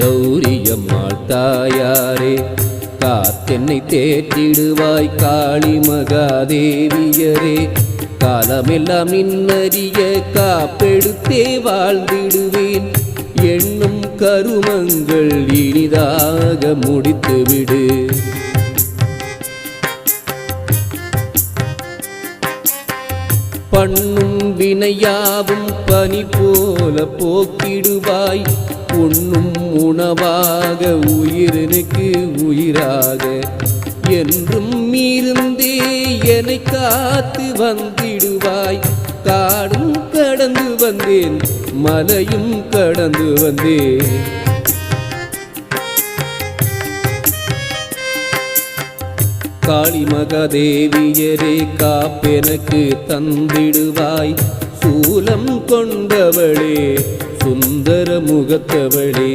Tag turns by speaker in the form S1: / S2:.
S1: கௌரியம்மாள் தாயாரே, காத்தென்னை தேற்றிடுவாய் காளி மகாதேவியரே, காலமெல்லாம் நின்னறிய காப்பெடுத்தே வாழ்ந்திடுவேன், எண்ணும் கருமங்கள் இனிதாக முடித்துவிடு. பண்ணும் வினையாவும் பனி போல போக்கிடுவாய், உண்ணும் உணவாக உயிரினுக்கு உயிராக என்றும் இருந்தே என்னை காத்து வந்திடுவாய். காடும் கடந்து வந்தேன், மலையும் கடந்து வந்தேன், காளி மகாதேவியரே காப்பெனக்கு தந்திடுவாய். சூலம் கொண்டவளே சுந்தர முகத்தவளே,